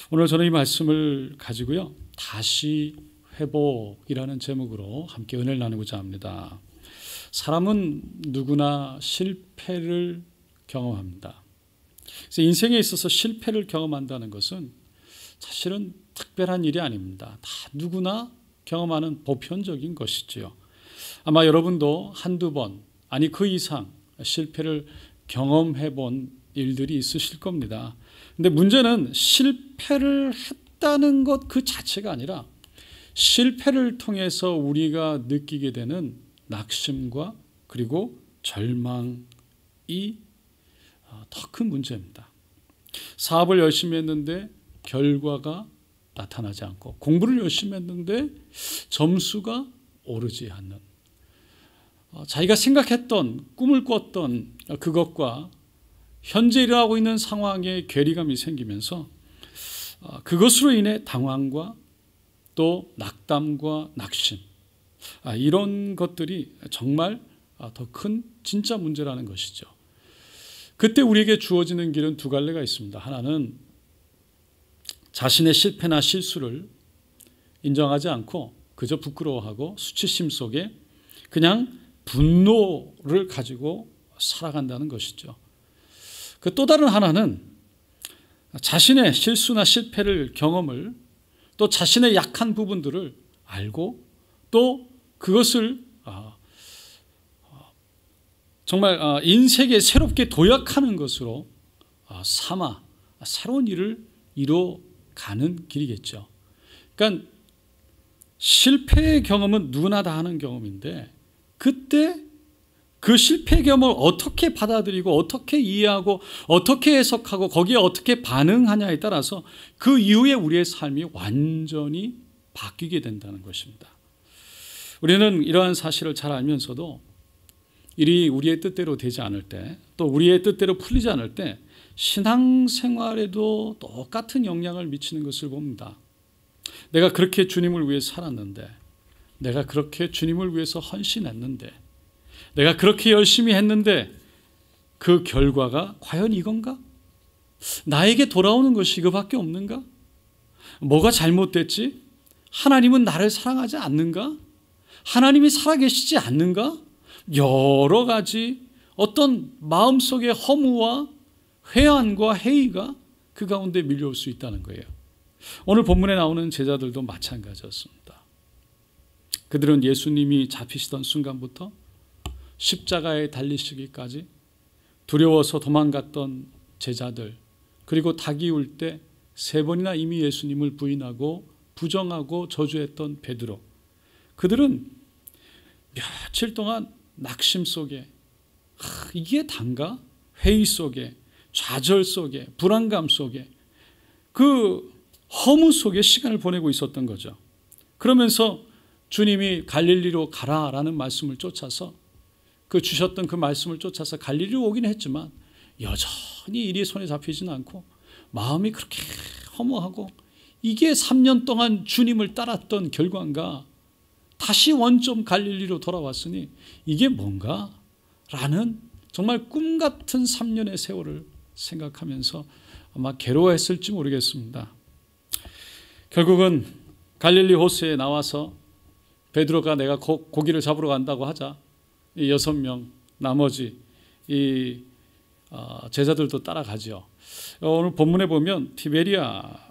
오늘 저는 이 말씀을 가지고요, 다시 회복이라는 제목으로 함께 은혜를 나누고자 합니다. 사람은 누구나 실패를 경험합니다. 그래서 인생에 있어서 실패를 경험한다는 것은 사실은 특별한 일이 아닙니다. 다 누구나 경험하는 보편적인 것이지요. 아마 여러분도 한두 번, 아니 그 이상 실패를 경험해 본 일들이 있으실 겁니다. 근데 문제는 실패를 했다는 것 그 자체가 아니라 실패를 통해서 우리가 느끼게 되는 낙심과 그리고 절망이 더 큰 문제입니다. 사업을 열심히 했는데 결과가 나타나지 않고, 공부를 열심히 했는데 점수가 오르지 않는, 자기가 생각했던, 꿈을 꿨던 그것과 현재 일어나고 있는 상황에 괴리감이 생기면서 그것으로 인해 당황과 또 낙담과 낙심, 이런 것들이 정말 더 큰 진짜 문제라는 것이죠. 그때 우리에게 주어지는 길은 두 갈래가 있습니다. 하나는 자신의 실패나 실수를 인정하지 않고 그저 부끄러워하고 수치심 속에 그냥 분노를 가지고 살아간다는 것이죠. 그 또 다른 하나는 자신의 실수나 실패를 경험을, 또 자신의 약한 부분들을 알고 또 그것을 정말 인생에 새롭게 도약하는 것으로 삼아 새로운 일을 이뤄가는 길이겠죠. 그러니까 실패의 경험은 누구나 다 하는 경험인데, 그때 그 실패 경험을 어떻게 받아들이고 어떻게 이해하고 어떻게 해석하고 거기에 어떻게 반응하냐에 따라서 그 이후에 우리의 삶이 완전히 바뀌게 된다는 것입니다. 우리는 이러한 사실을 잘 알면서도 일이 우리의 뜻대로 되지 않을 때, 또 우리의 뜻대로 풀리지 않을 때 신앙생활에도 똑같은 영향을 미치는 것을 봅니다. 내가 그렇게 주님을 위해 살았는데, 내가 그렇게 주님을 위해서 헌신했는데, 내가 그렇게 열심히 했는데 그 결과가 과연 이건가? 나에게 돌아오는 것이 이거밖에 없는가? 뭐가 잘못됐지? 하나님은 나를 사랑하지 않는가? 하나님이 살아계시지 않는가? 여러 가지 어떤 마음속의 허무와 회한과 회의가 그 가운데 밀려올 수 있다는 거예요. 오늘 본문에 나오는 제자들도 마찬가지였습니다. 그들은 예수님이 잡히시던 순간부터 십자가에 달리시기까지 두려워서 도망갔던 제자들, 그리고 닭이 울 때 3번이나 이미 예수님을 부인하고 부정하고 저주했던 베드로, 그들은 며칠 동안 낙심 속에, 이게 단가? 회의 속에, 좌절 속에, 불안감 속에, 그 허무 속에 시간을 보내고 있었던 거죠. 그러면서 주님이 갈릴리로 가라라는 말씀을 쫓아서, 그 주셨던 그 말씀을 쫓아서 갈릴리로 오긴 했지만 여전히 일이 손에 잡히지는 않고 마음이 그렇게 허무하고, 이게 3년 동안 주님을 따랐던 결과인가? 다시 원점 갈릴리로 돌아왔으니 이게 뭔가? 라는 정말 꿈같은 3년의 세월을 생각하면서 아마 괴로워했을지 모르겠습니다. 결국은 갈릴리 호수에 나와서 베드로가 내가 고기를 잡으러 간다고 하자 이 6명 나머지 이 제자들도 따라가죠. 오늘 본문에 보면 디베리아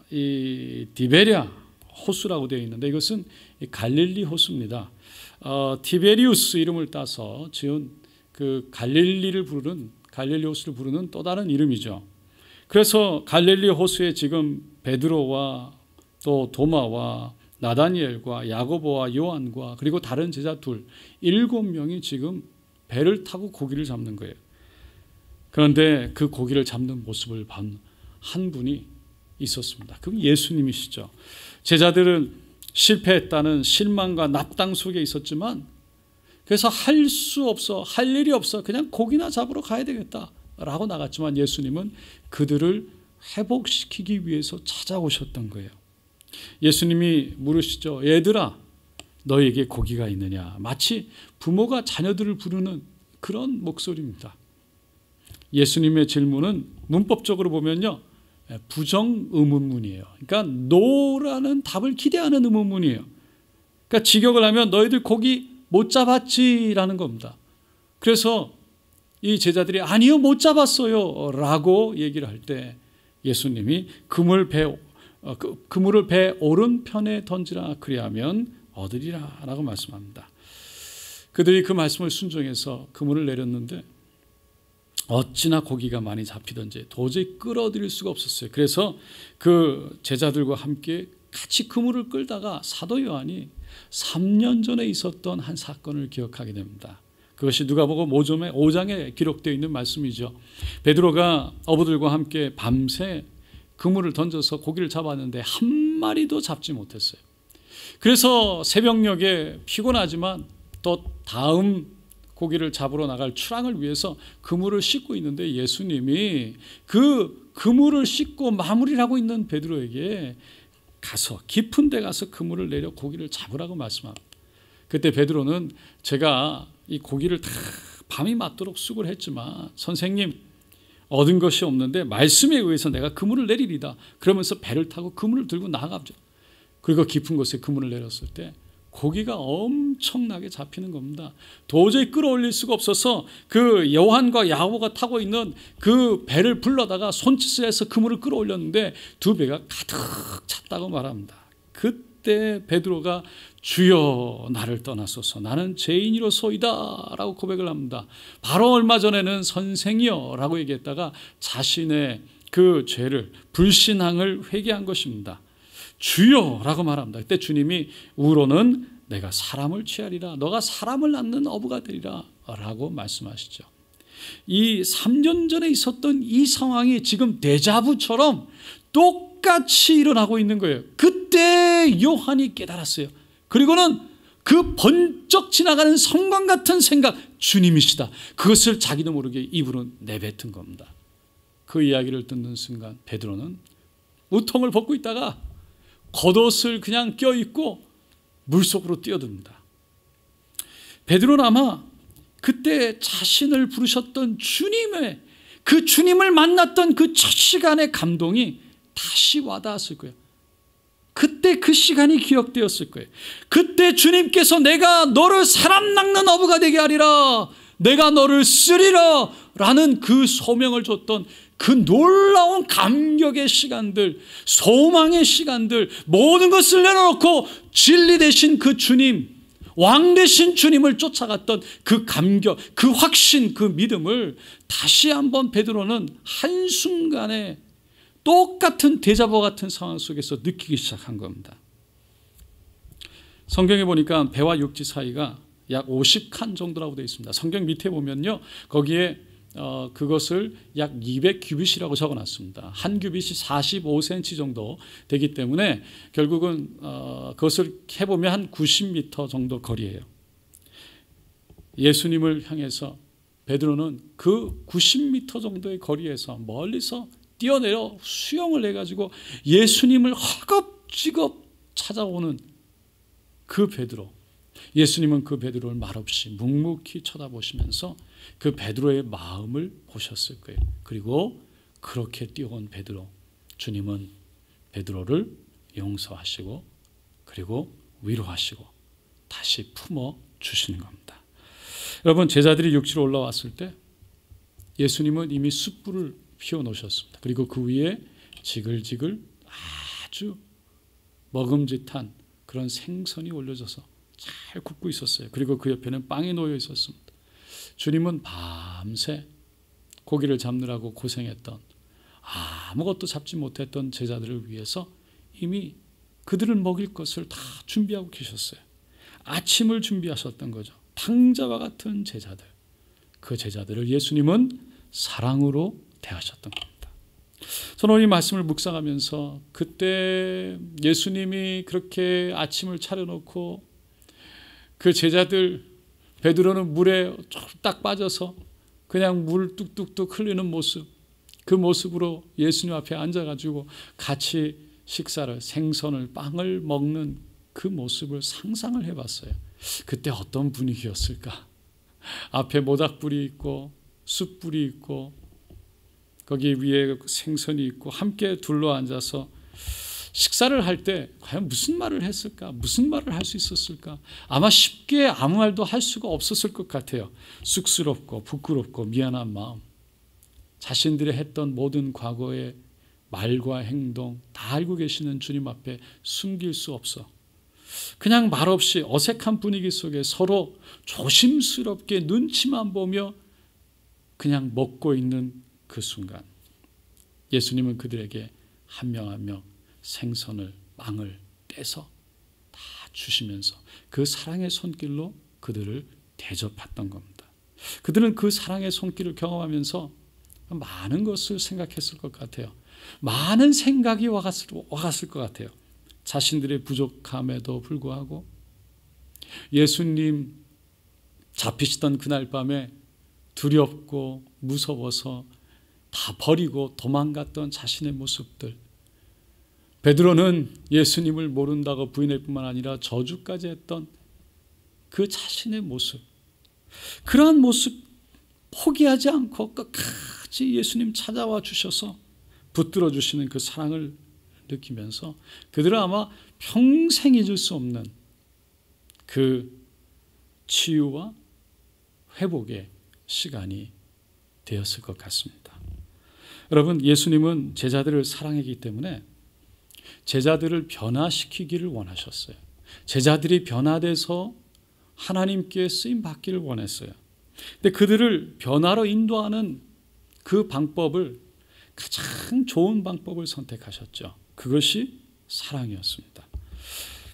호수라고 되어 있는데, 이것은 갈릴리 호수입니다. 티베리우스 이름을 따서 지은 그 갈릴리 호수를 부르는 또 다른 이름이죠. 그래서 갈릴리 호수에 지금 베드로와 또 도마와 나다니엘과 야고보와 요한과 그리고 다른 제자 7명이 지금 배를 타고 고기를 잡는 거예요. 그런데 그 고기를 잡는 모습을 본 한 분이 있었습니다. 그럼 예수님이시죠. 제자들은 실패했다는 실망과 납당 속에 있었지만, 그래서 할 일이 없어 그냥 고기나 잡으러 가야 되겠다라고 나갔지만, 예수님은 그들을 회복시키기 위해서 찾아오셨던 거예요. 예수님이 물으시죠. 얘들아, 너에게 고기가 있느냐? 마치 부모가 자녀들을 부르는 그런 목소리입니다. 예수님의 질문은 문법적으로 보면요, 부정 의문문이에요. 그러니까 노라는 답을 기대하는 의문문이에요. 그러니까 직역을 하면 너희들 고기 못 잡았지라는 겁니다. 그래서 이 제자들이 아니요 못 잡았어요 라고 얘기를 할 때 예수님이 그물을 배 오른편에 던지라 그리하면 얻으리라 라고 말씀합니다. 그들이 그 말씀을 순종해서 그물을 내렸는데 어찌나 고기가 많이 잡히던지 도저히 끌어들일 수가 없었어요. 그래서 그 제자들과 함께 같이 그물을 끌다가 사도 요한이 3년 전에 있었던 한 사건을 기억하게 됩니다. 그것이 누가복음 5장에 기록되어 있는 말씀이죠. 베드로가 어부들과 함께 밤새 그물을 던져서 고기를 잡았는데 한 마리도 잡지 못했어요. 그래서 새벽녘에 피곤하지만 또 다음 고기를 잡으러 나갈 출항을 위해서 그물을 씻고 있는데 예수님이 그 그물을 씻고 마무리를 하고 있는 베드로에게 가서 깊은 데 가서 그물을 내려 고기를 잡으라고 말씀합니다. 그때 베드로는 제가 이 고기를 다 밤이 맞도록 수고를 했지만 선생님 얻은 것이 없는데 말씀에 의해서 내가 그물을 내리리다. 그러면서 배를 타고 그물을 들고 나가죠. 그리고 깊은 곳에 그물을 내렸을 때 고기가 엄청나게 잡히는 겁니다. 도저히 끌어올릴 수가 없어서 그 요한과 야고보가 타고 있는 그 배를 불러다가 손짓을 해서 그물을 끌어올렸는데 두 배가 가득 찼다고 말합니다. 그때 베드로가 주여 나를 떠나소서 나는 죄인이로소이다 라고 고백을 합니다. 바로 얼마 전에는 선생이여 라고 얘기했다가 자신의 그 죄를 불신앙을 회개한 것입니다. 주여 라고 말합니다. 그때 주님이 우로는 내가 사람을 취하리라 너가 사람을 낳는 어부가 되리라 라고 말씀하시죠. 이 3년 전에 있었던 이 상황이 지금 데자부처럼 똑같이 일어나고 있는 거예요. 그때 요한이 깨달았어요. 그리고는 그 번쩍 지나가는 성광 같은 생각 주님이시다. 그것을 자기도 모르게 입으로 내뱉은 겁니다. 그 이야기를 듣는 순간 베드로는 우통을 벗고 있다가 겉옷을 그냥 껴입고 물속으로 뛰어듭니다. 베드로는 아마 그때 자신을 부르셨던 주님의 그 주님을 만났던 그 첫 시간의 감동이 다시 와닿았을 거예요. 그때 그 시간이 기억되었을 거예요. 그때 주님께서 내가 너를 사람 낚는 어부가 되게 하리라 내가 너를 쓰리라 라는 그 소명을 줬던 그 놀라운 감격의 시간들 소망의 시간들 모든 것을 내려놓고 진리 되신 그 주님 왕 되신 주님을 쫓아갔던 그 감격 그 확신 그 믿음을 다시 한번 베드로는 한순간에 똑같은 데자부 같은 상황 속에서 느끼기 시작한 겁니다. 성경에 보니까 배와 육지 사이가 약 50칸 정도라고 되어 있습니다. 성경 밑에 보면요 거기에 그것을 약 200규빗이라고 적어놨습니다. 한 규빗이 45cm 정도 되기 때문에 결국은 그것을 해보면 한 90m 정도 거리예요. 예수님을 향해서 베드로는 그 90m 정도의 거리에서 멀리서 뛰어내려 수영을 해가지고 예수님을 허겁지겁 찾아오는 그 베드로 예수님은 그 베드로를 말없이 묵묵히 쳐다보시면서 그 베드로의 마음을 보셨을 거예요. 그리고 그렇게 뛰어온 베드로 주님은 베드로를 용서하시고 그리고 위로하시고 다시 품어 주시는 겁니다. 여러분 제자들이 육지로 올라왔을 때 예수님은 이미 숯불을 피워놓으셨습니다. 그리고 그 위에 지글지글 아주 먹음직한 그런 생선이 올려져서 잘 굽고 있었어요. 그리고 그 옆에는 빵이 놓여 있었습니다. 주님은 밤새 고기를 잡느라고 고생했던 아무것도 잡지 못했던 제자들을 위해서 이미 그들을 먹일 것을 다 준비하고 계셨어요. 아침을 준비하셨던 거죠. 탕자와 같은 제자들 그 제자들을 예수님은 사랑으로 대하셨던 겁니다. 저는 이 말씀을 묵상하면서 그때 예수님이 그렇게 아침을 차려놓고 그 제자들 베드로는 물에 딱 빠져서 그냥 물 뚝뚝뚝 흘리는 모습 그 모습으로 예수님 앞에 앉아가지고 같이 식사를 생선을 빵을 먹는 그 모습을 상상을 해봤어요. 그때 어떤 분위기였을까? 앞에 모닥불이 있고 숯불이 있고 거기 위에 생선이 있고 함께 둘러앉아서 식사를 할 때 과연 무슨 말을 했을까? 무슨 말을 할 수 있었을까? 아마 쉽게 아무 말도 할 수가 없었을 것 같아요. 쑥스럽고 부끄럽고 미안한 마음, 자신들이 했던 모든 과거의 말과 행동 다 알고 계시는 주님 앞에 숨길 수 없어 그냥 말없이 어색한 분위기 속에 서로 조심스럽게 눈치만 보며 그냥 먹고 있는 그 순간 예수님은 그들에게 한 명 한 명 생선을 빵을 떼서 다 주시면서 그 사랑의 손길로 그들을 대접했던 겁니다. 그들은 그 사랑의 손길을 경험하면서 많은 것을 생각했을 것 같아요. 많은 생각이 와갔을 것 같아요. 자신들의 부족함에도 불구하고 예수님 잡히시던 그날 밤에 두렵고 무서워서 다 버리고 도망갔던 자신의 모습들, 베드로는 예수님을 모른다고 부인할 뿐만 아니라 저주까지 했던 그 자신의 모습, 그러한 모습 포기하지 않고 끝까지 예수님 찾아와 주셔서 붙들어 주시는 그 사랑을 느끼면서 그들은 아마 평생 잊을 수 없는 그 치유와 회복의 시간이 되었을 것 같습니다. 여러분, 예수님은 제자들을 사랑하기 때문에 제자들을 변화시키기를 원하셨어요. 제자들이 변화돼서 하나님께 쓰임 받기를 원했어요. 근데 그들을 변화로 인도하는 그 방법을 가장 좋은 방법을 선택하셨죠. 그것이 사랑이었습니다.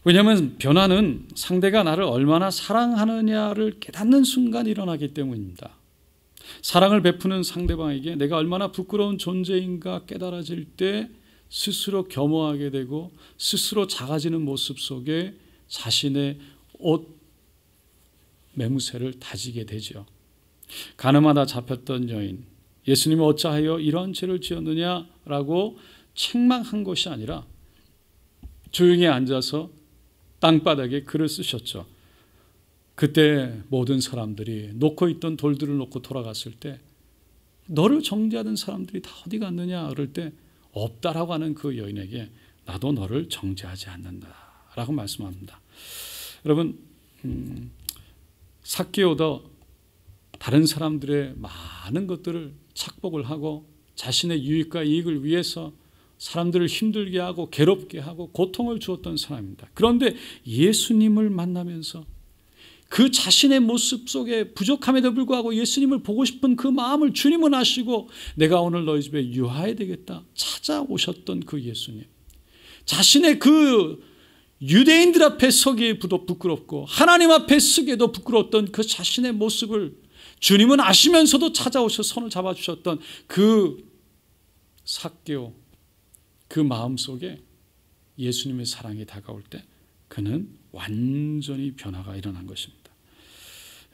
왜냐하면 변화는 상대가 나를 얼마나 사랑하느냐를 깨닫는 순간 일어나기 때문입니다. 사랑을 베푸는 상대방에게 내가 얼마나 부끄러운 존재인가 깨달아질 때 스스로 겸허하게 되고 스스로 작아지는 모습 속에 자신의 옷 매무새를 다지게 되죠. 가늠하다 잡혔던 여인, 예수님은 어찌하여 이런 죄를 지었느냐라고 책망한 것이 아니라 조용히 앉아서 땅바닥에 글을 쓰셨죠. 그때 모든 사람들이 놓고 있던 돌들을 놓고 돌아갔을 때 너를 정죄하던 사람들이 다 어디 갔느냐 그럴 때 없다라고 하는 그 여인에게 나도 너를 정죄하지 않는다라고 말씀합니다. 여러분, 삭개오도 다른 사람들의 많은 것들을 착복을 하고 자신의 유익과 이익을 위해서 사람들을 힘들게 하고 괴롭게 하고 고통을 주었던 사람입니다. 그런데 예수님을 만나면서 그 자신의 모습 속에 부족함에도 불구하고 예수님을 보고 싶은 그 마음을 주님은 아시고 내가 오늘 너희 집에 유하해야 되겠다 찾아오셨던 그 예수님, 자신의 그 유대인들 앞에 서기에도 부끄럽고 하나님 앞에 서기에도 부끄러웠던 그 자신의 모습을 주님은 아시면서도 찾아오셔 손을 잡아주셨던 그 삭개오, 그 마음 속에 예수님의 사랑이 다가올 때 그는 완전히 변화가 일어난 것입니다.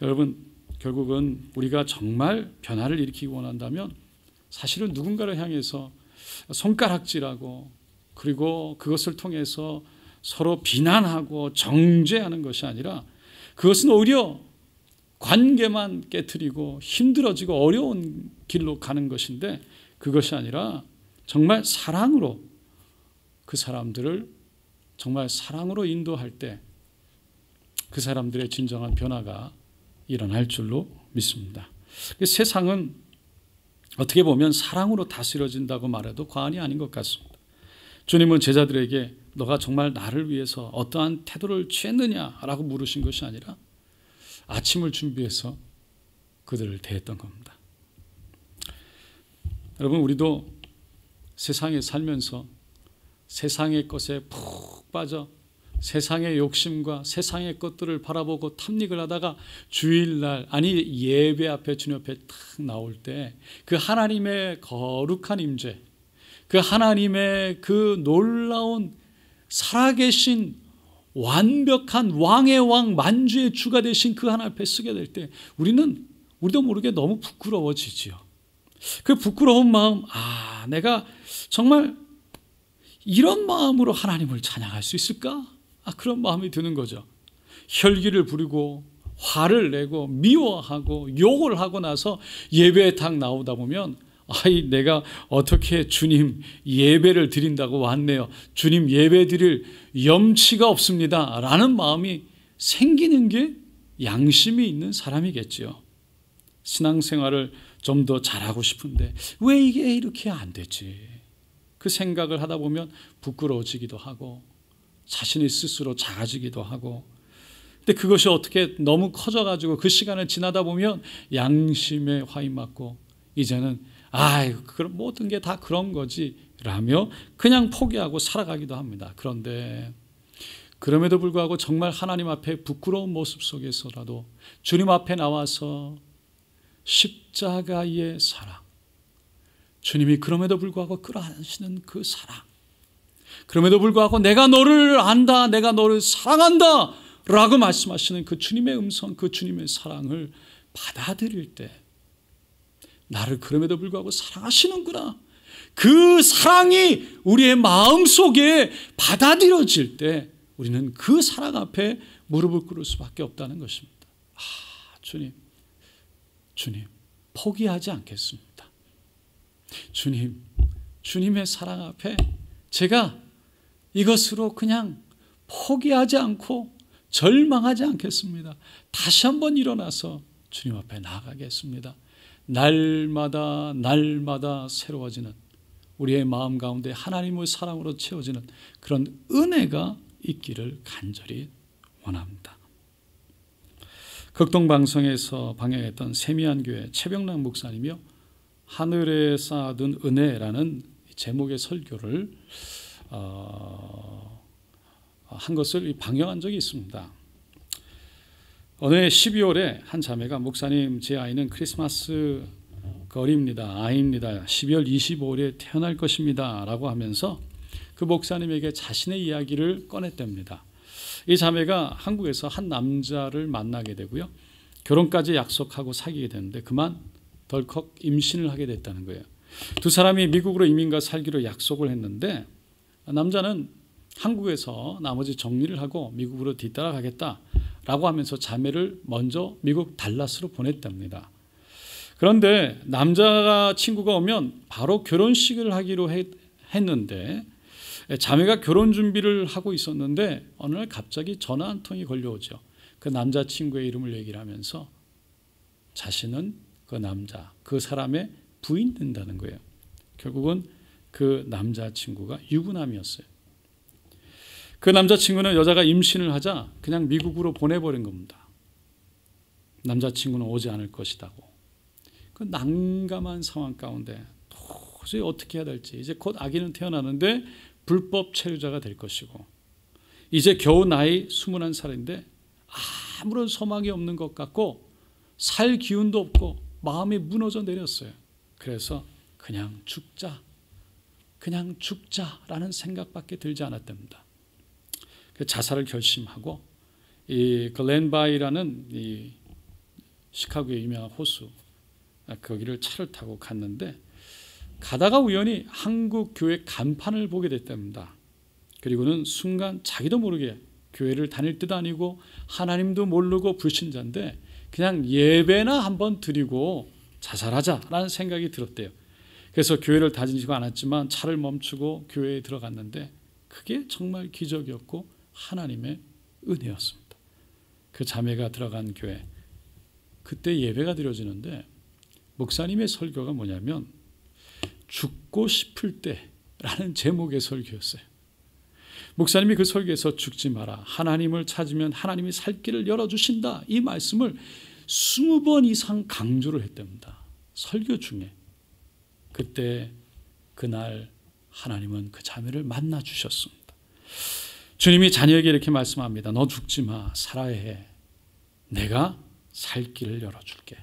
여러분, 결국은 우리가 정말 변화를 일으키기 원한다면 사실은 누군가를 향해서 손가락질하고 그리고 그것을 통해서 서로 비난하고 정죄하는 것이 아니라 그것은 오히려 관계만 깨트리고 힘들어지고 어려운 길로 가는 것인데 그것이 아니라 정말 사랑으로 그 사람들을 정말 사랑으로 인도할 때 그 사람들의 진정한 변화가 일어날 줄로 믿습니다. 세상은 어떻게 보면 사랑으로 다스려진다고 말해도 과언이 아닌 것 같습니다. 주님은 제자들에게 너가 정말 나를 위해서 어떠한 태도를 취했느냐라고 물으신 것이 아니라 아침을 준비해서 그들을 대했던 겁니다. 여러분, 우리도 세상에 살면서 세상의 것에 푹 빠져 세상의 욕심과 세상의 것들을 바라보고 탐닉을 하다가 주일날 아니 예배 앞에 주님 앞에 탁 나올 때 그 하나님의 거룩한 임재, 그 하나님의 그 놀라운 살아계신 완벽한 왕의 왕 만주의 주가 되신 그 하나님 앞에 서게 될 때 우리도 모르게 너무 부끄러워지지요. 그 부끄러운 마음, 내가 정말 이런 마음으로 하나님을 찬양할 수 있을까? 그런 마음이 드는 거죠. 혈기를 부리고 화를 내고 미워하고 욕을 하고 나서 예배에 딱 나오다 보면 아이, 내가 어떻게 주님 예배를 드린다고 왔네요. 주님 예배 드릴 염치가 없습니다. 라는 마음이 생기는 게 양심이 있는 사람이겠죠. 신앙생활을 좀 더 잘하고 싶은데 왜 이게 이렇게 안 되지? 그 생각을 하다 보면 부끄러워지기도 하고 자신이 스스로 작아지기도 하고, 근데 그것이 어떻게 너무 커져가지고 그 시간을 지나다 보면 양심에 화이 맞고 이제는 그럼 모든 게 다 그런 거지 라며 그냥 포기하고 살아가기도 합니다. 그런데 그럼에도 불구하고 정말 하나님 앞에 부끄러운 모습 속에서라도 주님 앞에 나와서 십자가의 사랑, 주님이 그럼에도 불구하고 끌어안으시는 그 사랑, 그럼에도 불구하고 내가 너를 안다, 내가 너를 사랑한다 라고 말씀하시는 그 주님의 음성, 그 주님의 사랑을 받아들일 때 나를 그럼에도 불구하고 사랑하시는구나, 그 사랑이 우리의 마음속에 받아들여질 때 우리는 그 사랑 앞에 무릎을 꿇을 수밖에 없다는 것입니다. 주님 포기하지 않겠습니다. 주님의 사랑 앞에 제가 이것으로 그냥 포기하지 않고 절망하지 않겠습니다. 다시 한번 일어나서 주님 앞에 나아가겠습니다. 날마다 새로워지는 우리의 마음 가운데 하나님의 사랑으로 채워지는 그런 은혜가 있기를 간절히 원합니다. 극동방송에서 방영했던 세미안교회 최병락 목사님이요, 하늘에 쌓아둔 은혜라는 제목의 설교를 한 것을 방영한 적이 있습니다. 어느 12월에 한 자매가 목사님, 제 아이는 크리스마스 거리입니다. 아이입니다. 12월 25일에 태어날 것입니다. 라고 하면서 그 목사님에게 자신의 이야기를 꺼냈답니다. 이 자매가 한국에서 한 남자를 만나게 되고요, 결혼까지 약속하고 사귀게 되는데 그만 덜컥 임신을 하게 됐다는 거예요. 두 사람이 미국으로 이민가 살기로 약속을 했는데 남자는 한국에서 나머지 정리를 하고 미국으로 뒤따라가겠다라고 하면서 자매를 먼저 미국 달라스로 보냈답니다. 그런데 남자가 친구가 오면 바로 결혼식을 하기로 했는데 자매가 결혼 준비를 하고 있었는데 어느 날 갑자기 전화 한 통이 걸려오죠. 그 남자친구의 이름을 얘기를 하면서 자신은 그 남자, 그 사람의 부인 된다는 거예요. 결국은 그 남자친구가 유부남이었어요. 그 남자친구는 여자가 임신을 하자 그냥 미국으로 보내버린 겁니다. 남자친구는 오지 않을 것이라고. 그 난감한 상황 가운데 도저히 어떻게 해야 될지, 이제 곧 아기는 태어나는데 불법 체류자가 될 것이고 이제 겨우 나이 21살인데 아무런 소망이 없는 것 같고 살 기운도 없고 마음이 무너져 내렸어요. 그래서 그냥 죽자라는 생각밖에 들지 않았답니다. 자살을 결심하고 이 글렌바이라는 이 시카고의 유명한 호수, 거기를 차를 타고 갔는데 가다가 우연히 한국 교회 간판을 보게 됐답니다. 그리고는 순간 자기도 모르게 교회를 다닐 때도 아니고 하나님도 모르고 불신자인데 그냥 예배나 한번 드리고 자살하자라는 생각이 들었대요. 그래서 교회를 다니지도 않았지만 차를 멈추고 교회에 들어갔는데 그게 정말 기적이었고 하나님의 은혜였습니다. 그 자매가 들어간 교회, 그때 예배가 드려지는데 목사님의 설교가 뭐냐면 죽고 싶을 때라는 제목의 설교였어요. 목사님이 그 설교에서 죽지 마라, 하나님을 찾으면 하나님이 살 길을 열어주신다, 이 말씀을 20번 이상 강조를 했답니다. 설교 중에. 그때 그날 하나님은 그 자매를 만나 주셨습니다. 주님이 자녀에게 이렇게 말씀합니다. 너 죽지 마, 살아야 해. 내가 살 길을 열어줄게.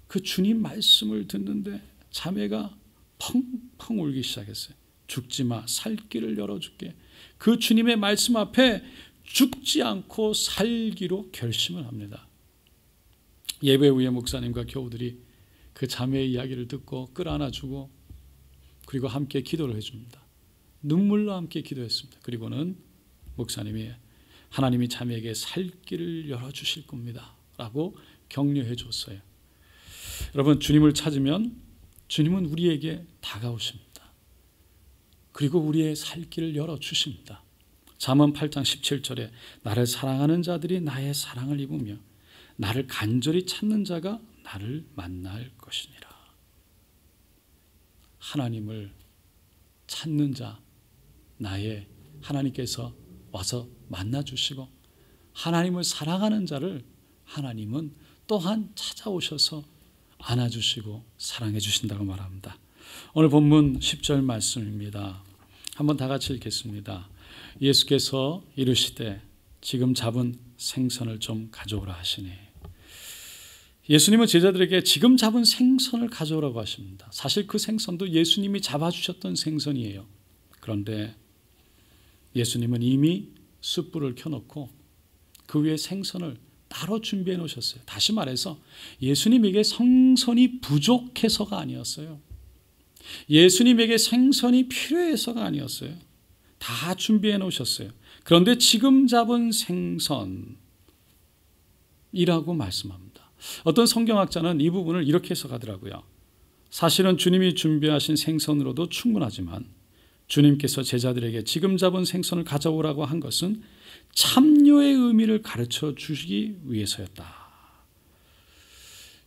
그 주님 말씀을 듣는데 자매가 펑펑 울기 시작했어요. 죽지 마, 살 길을 열어줄게. 그 주님의 말씀 앞에 죽지 않고 살기로 결심을 합니다. 예배 후에 목사님과 교우들이 그 자매의 이야기를 듣고 끌어안아주고 그리고 함께 기도를 해줍니다. 눈물로 함께 기도했습니다. 그리고는 목사님이 하나님이 자매에게 살 길을 열어주실 겁니다 라고 격려해 줬어요. 여러분, 주님을 찾으면 주님은 우리에게 다가오십니다. 그리고 우리의 살 길을 열어주십니다. 잠언 8장 17절에 나를 사랑하는 자들이 나의 사랑을 입으며 나를 간절히 찾는 자가 나를 만날 것이니라. 하나님을 찾는 자, 나의 하나님께서 와서 만나주시고 하나님을 사랑하는 자를 하나님은 또한 찾아오셔서 안아주시고 사랑해 주신다고 말합니다. 오늘 본문 10절 말씀입니다. 한번 다 같이 읽겠습니다. 예수께서 이르시되 지금 잡은 생선을 좀 가져오라 하시니, 예수님은 제자들에게 지금 잡은 생선을 가져오라고 하십니다. 사실 그 생선도 예수님이 잡아주셨던 생선이에요. 그런데 예수님은 이미 숯불을 켜놓고 그 위에 생선을 따로 준비해 놓으셨어요. 다시 말해서 예수님에게 생선이 부족해서가 아니었어요. 예수님에게 생선이 필요해서가 아니었어요. 다 준비해 놓으셨어요. 그런데 지금 잡은 생선이라고 말씀합니다. 어떤 성경학자는 이 부분을 이렇게 해석하더라고요. 사실은 주님이 준비하신 생선으로도 충분하지만 주님께서 제자들에게 지금 잡은 생선을 가져오라고 한 것은 참여의 의미를 가르쳐 주시기 위해서였다.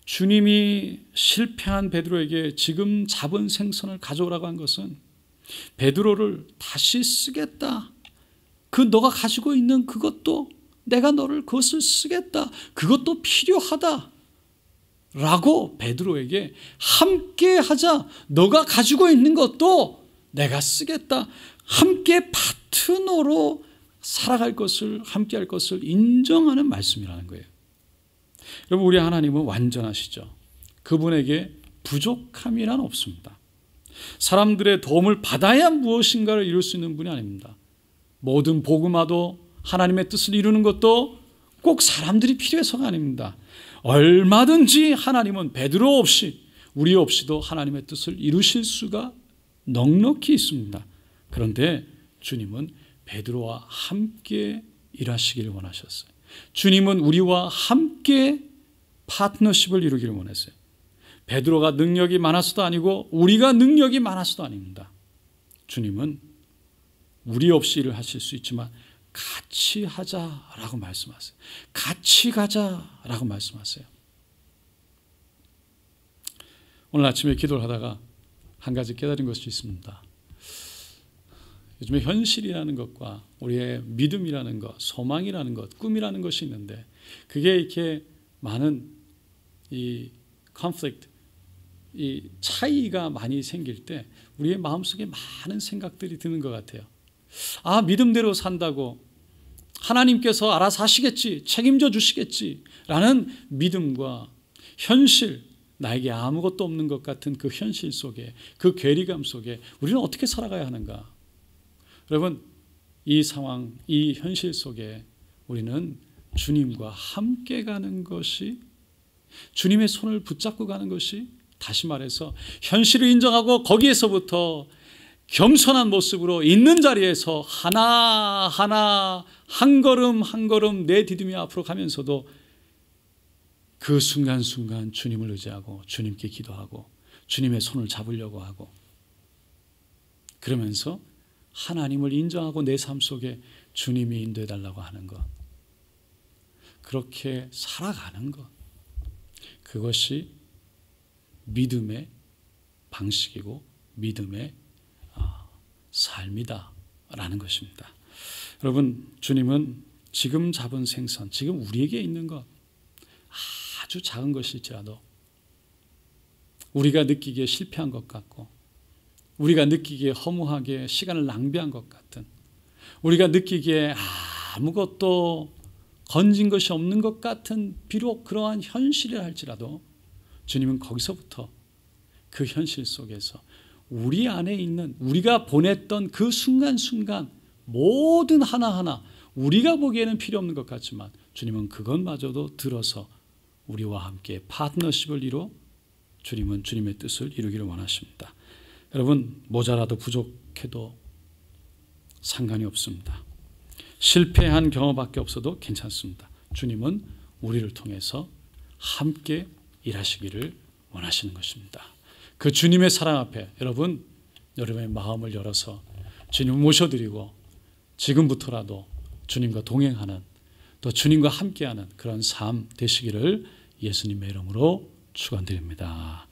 주님이 실패한 베드로에게 지금 잡은 생선을 가져오라고 한 것은 베드로를 다시 쓰겠다. 그 너가 가지고 있는 그것도 내가 너를 그것을 쓰겠다. 그것도 필요하다. 라고 베드로에게 함께 하자. 너가 가지고 있는 것도 내가 쓰겠다. 함께 파트너로 살아갈 것을, 함께 할 것을 인정하는 말씀이라는 거예요. 여러분, 우리 하나님은 완전하시죠. 그분에게 부족함이란 없습니다. 사람들의 도움을 받아야 무엇인가를 이룰 수 있는 분이 아닙니다. 모든 복음화도 하나님의 뜻을 이루는 것도 꼭 사람들이 필요해서가 아닙니다. 얼마든지 하나님은 베드로 없이, 우리 없이도 하나님의 뜻을 이루실 수가 넉넉히 있습니다. 그런데 주님은 베드로와 함께 일하시기를 원하셨어요. 주님은 우리와 함께 파트너십을 이루기를 원했어요. 베드로가 능력이 많아서도 아니고 우리가 능력이 많아서도 아닙니다. 주님은 우리 없이 일을 하실 수 있지만 같이 하자라고 말씀하세요. 같이 가자라고 말씀하세요. 오늘 아침에 기도를 하다가 한 가지 깨달은 것이 있습니다. 요즘에 현실이라는 것과 우리의 믿음이라는 것, 소망이라는 것, 꿈이라는 것이 있는데 그게 이렇게 많은 이 conflict, 이 차이가 많이 생길 때 우리의 마음속에 많은 생각들이 드는 것 같아요. 아, 믿음대로 산다고 하나님께서 알아서 하시겠지, 책임져 주시겠지 라는 믿음과 현실, 나에게 아무것도 없는 것 같은 그 현실 속에, 그 괴리감 속에 우리는 어떻게 살아가야 하는가? 여러분, 이 상황, 이 현실 속에 우리는 주님과 함께 가는 것이, 주님의 손을 붙잡고 가는 것이, 다시 말해서 현실을 인정하고 거기에서부터 겸손한 모습으로 있는 자리에서 하나하나 한 걸음 한 걸음 내디디며 앞으로 가면서도 그 순간순간 주님을 의지하고 주님께 기도하고 주님의 손을 잡으려고 하고, 그러면서 하나님을 인정하고 내 삶 속에 주님이 인도해 달라고 하는 것, 그렇게 살아가는 것, 그것이 믿음의 방식이고 믿음의 삶이다라는 것입니다. 여러분, 주님은 지금 잡은 생선, 지금 우리에게 있는 것, 아주 작은 것일지라도 우리가 느끼기에 실패한 것 같고, 우리가 느끼기에 허무하게 시간을 낭비한 것 같은, 우리가 느끼기에 아무것도 건진 것이 없는 것 같은 비록 그러한 현실이라 할지라도 주님은 거기서부터, 그 현실 속에서 우리 안에 있는, 우리가 보냈던 그 순간순간 모든 하나하나 우리가 보기에는 필요 없는 것 같지만 주님은 그것마저도 들어서 우리와 함께 파트너십을 이루어 주님은 주님의 뜻을 이루기를 원하십니다. 여러분, 모자라도 부족해도 상관이 없습니다. 실패한 경험밖에 없어도 괜찮습니다. 주님은 우리를 통해서 함께 일하시기를 원하시는 것입니다. 그 주님의 사랑 앞에 여러분의 마음을 열어서 주님을 모셔드리고 지금부터라도 주님과 동행하는, 또 주님과 함께하는 그런 삶 되시기를 예수님의 이름으로 축원드립니다.